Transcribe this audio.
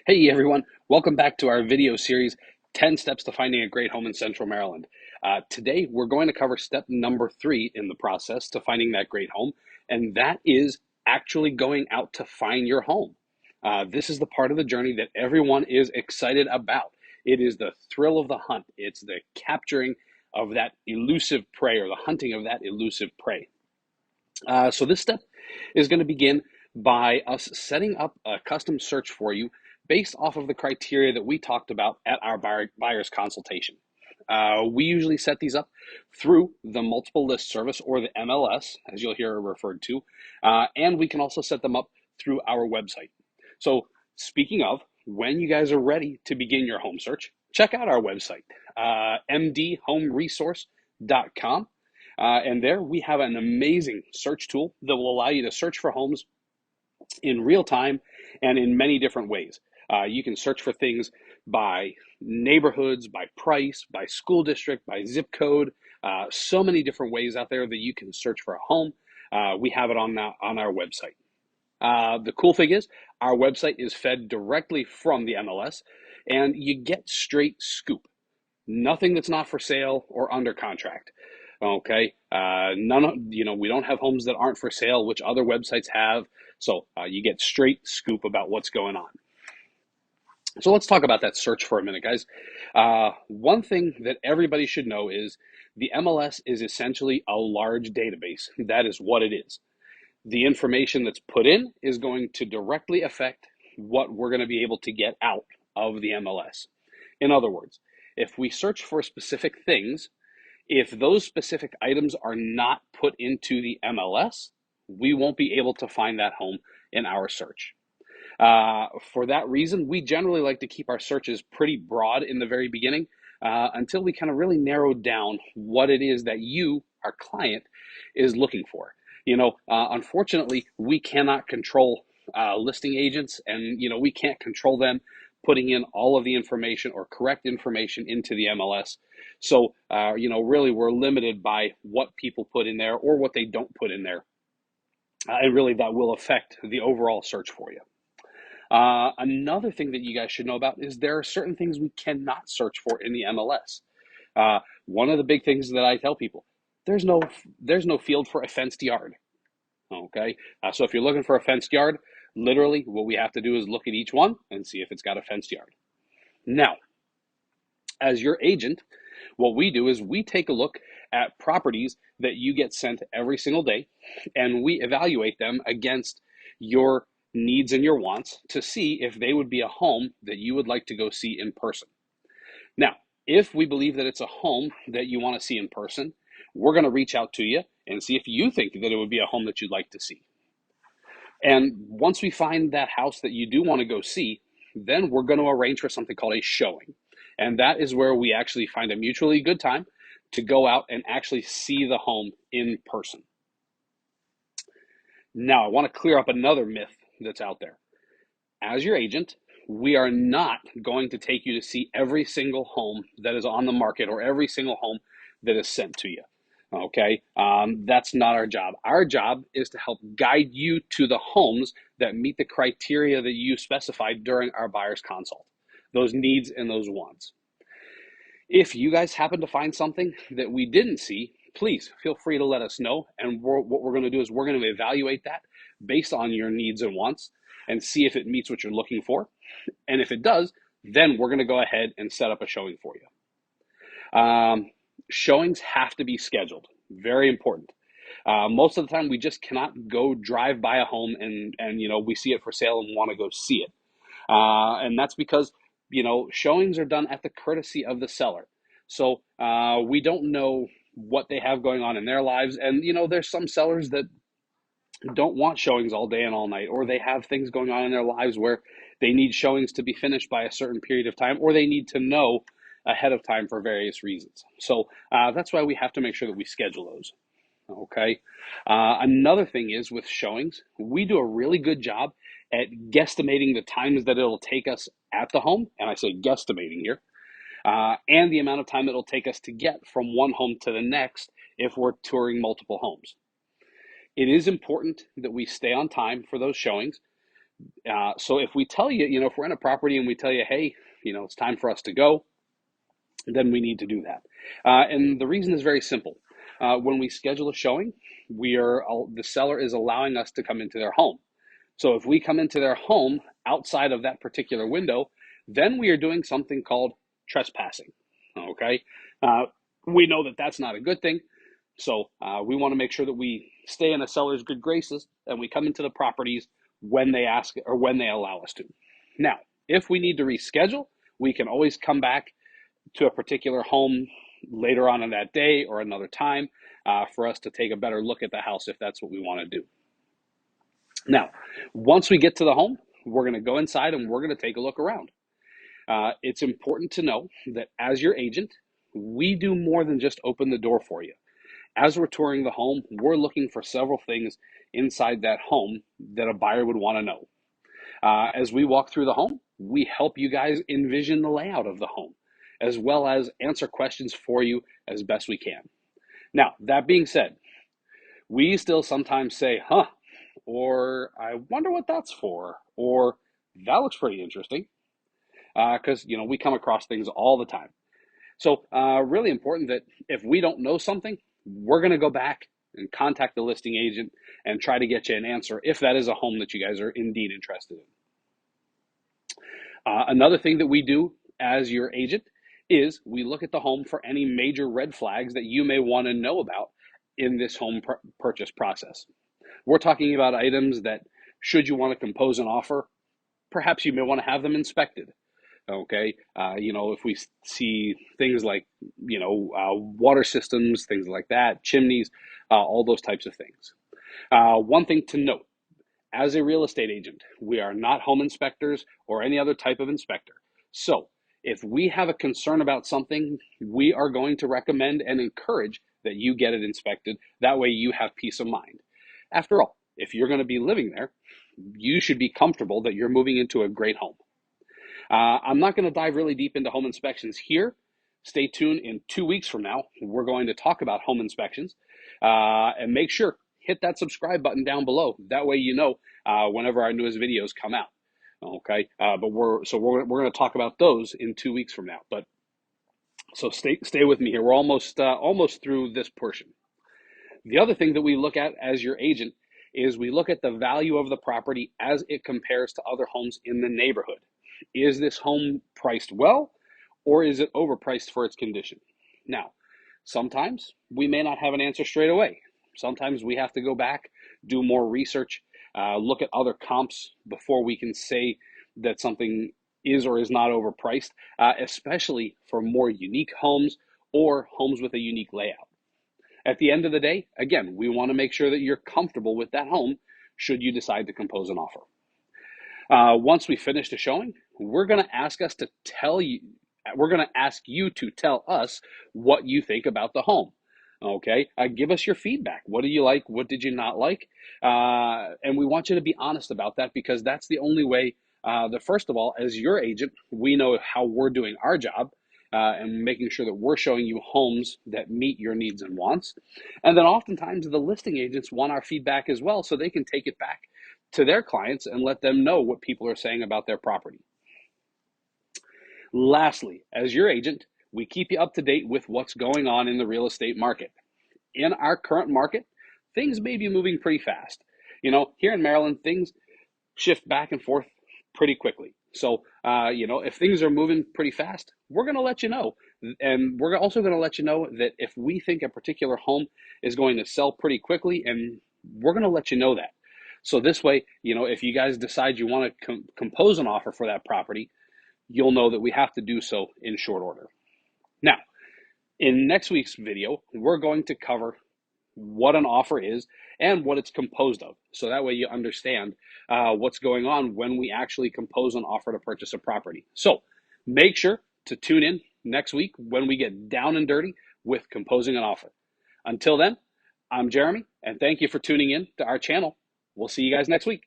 Hey everyone, welcome back to our video series 10 Steps to Finding a Great Home in Central Maryland. Today we're going to cover step number 3 in the process to finding that great home, and that is actually going out to find your home. This is the part of the journey that everyone is excited about. It is the thrill of the hunt, it's the capturing of that elusive prey or the hunting of that elusive prey. So this step is going to begin by us setting up a custom search for you based off of the criteria that we talked about at our buyer's consultation. We usually set these up through the multiple list service or the MLS, as you'll hear referred to, and we can also set them up through our website. So speaking of, when you guys are ready to begin your home search, check out our website, mdhomeresource.com. And there we have an amazing search tool that will allow you to search for homes in real time and in many different ways. You can search for things by neighborhoods, by price, by school district, by zip code. So many different ways out there that you can search for a home. We have it on our website. The cool thing is our website is fed directly from the MLS, and you get straight scoop. Nothing that's not for sale or under contract. Okay, none of we don't have homes that aren't for sale, which other websites have. So you get straight scoop about what's going on. So let's talk about that search for a minute, guys. One thing that everybody should know is the MLS is essentially a large database. That is what it is. The information that's put in is going to directly affect what we're going to be able to get out of the MLS. In other words, if we search for specific things, if those specific items are not put into the MLS, we won't be able to find that home in our search. For that reason, we generally like to keep our searches pretty broad in the very beginning until we kind of really narrow down what it is that you, our client, is looking for. Unfortunately, we cannot control listing agents, and we can't control them putting in all of the information or correct information into the MLS. So, really, we're limited by what people put in there or what they don't put in there. And really, that will affect the overall search for you. Another thing that you guys should know about is there are certain things we cannot search for in the MLS. One of the big things that I tell people, there's no field for a fenced yard. Okay, so if you're looking for a fenced yard, literally what we have to do is look at each one and see if it's got a fenced yard. Now, as your agent, what we do is we take a look at properties that you get sent every single day, and we evaluate them against your needs and your wants to see if they would be a home that you would like to go see in person. Now, if we believe that it's a home that you want to see in person, we're going to reach out to you and see if you think that it would be a home that you'd like to see. And once we find that house that you do want to go see, then we're going to arrange for something called a showing. And that is where we actually find a mutually good time to go out and actually see the home in person. Now, I want to clear up another myth that's out there. As your agent, we are not going to take you to see every single home that is on the market or every single home that is sent to you. Okay, that's not our job. Our job is to help guide you to the homes that meet the criteria that you specified during our buyer's consult, those needs and those wants. If you guys happen to find something that we didn't see, please feel free to let us know. And what we're going to do is we're going to evaluate that based on your needs and wants and see if it meets what you're looking for. And if it does, then we're going to go ahead and set up a showing for you. Showings have to be scheduled. Very important. Most of the time, we just cannot go drive by a home and we see it for sale and want to go see it. And that's because showings are done at the courtesy of the seller. So we don't know what they have going on in their lives, and there's some sellers that don't want showings all day and all night, or they have things going on in their lives where they need showings to be finished by a certain period of time, or they need to know ahead of time for various reasons. So that's why we have to make sure that we schedule those. Okay. Another thing is with showings, we do a really good job at guesstimating the times that it'll take us at the home, and I say guesstimating here, and the amount of time it'll take us to get from one home to the next if we're touring multiple homes. It is important that we stay on time for those showings So if we tell you, if we're in a property and we tell you, hey, it's time for us to go, then we need to do that. And the reason is very simple. When we schedule a showing, the seller is allowing us to come into their home. So if we come into their home outside of that particular window, then we are doing something called trespassing. Okay, uh, we know that that's not a good thing. So we want to make sure that we stay in a seller's good graces and we come into the properties when they ask or when they allow us to. Now, if we need to reschedule, we can always come back to a particular home later on in that day or another time for us to take a better look at the house if that's what we want to do. Now, once we get to the home, we're going to go inside and we're going to take a look around. It's important to know that as your agent, we do more than just open the door for you. As we're touring the home, we're looking for several things inside that home that a buyer would want to know. As we walk through the home, we help you guys envision the layout of the home, as well as answer questions for you as best we can. Now, that being said, we still sometimes say, huh, or I wonder what that's for, or that looks pretty interesting, because, we come across things all the time. So really important that if we don't know something, we're going to go back and contact the listing agent and try to get you an answer if that is a home that you guys are indeed interested in. Another thing that we do as your agent is we look at the home for any major red flags that you may want to know about in this home purchase process. We're talking about items that, should you want to compose an offer, perhaps you may want to have them inspected. Okay, if we see things like, water systems, things like that, chimneys, all those types of things. One thing to note, as a real estate agent, we are not home inspectors or any other type of inspector. So if we have a concern about something, we are going to recommend and encourage that you get it inspected. That way you have peace of mind. After all, if you're going to be living there, you should be comfortable that you're moving into a great home. I'm not going to dive really deep into home inspections here. Stay tuned. In 2 weeks from now, we're going to talk about home inspections. And make sure, hit that subscribe button down below. That way you know whenever our newest videos come out. Okay, but we're going to talk about those in 2 weeks from now. But so stay with me here. We're almost through this portion. The other thing that we look at as your agent is we look at the value of the property as it compares to other homes in the neighborhood. Is this home priced well, or is it overpriced for its condition? Now, sometimes we may not have an answer straight away. Sometimes we have to go back, do more research, look at other comps before we can say that something is or is not overpriced, especially for more unique homes or homes with a unique layout. At the end of the day, again, we want to make sure that you're comfortable with that home should you decide to compose an offer. Once we finish the showing, we're going to ask you to tell us what you think about the home. Okay, give us your feedback. What do you like? What did you not like? And we want you to be honest about that, because that's the only way that, first of all, as your agent, we know how we're doing our job and making sure that we're showing you homes that meet your needs and wants. And then oftentimes the listing agents want our feedback as well, so they can take it back to their clients and let them know what people are saying about their property. Lastly, as your agent, we keep you up to date with what's going on in the real estate market. In our current market, things may be moving pretty fast. Here in Maryland, things shift back and forth pretty quickly. So, if things are moving pretty fast, we're going to let you know. And we're also going to let you know that if we think a particular home is going to sell pretty quickly, and we're going to let you know that. So this way, if you guys decide you want to compose an offer for that property, you'll know that we have to do so in short order. Now, in next week's video, we're going to cover what an offer is and what it's composed of. So that way you understand what's going on when we actually compose an offer to purchase a property. So make sure to tune in next week when we get down and dirty with composing an offer. Until then, I'm Jeremy, and thank you for tuning in to our channel. We'll see you guys next week.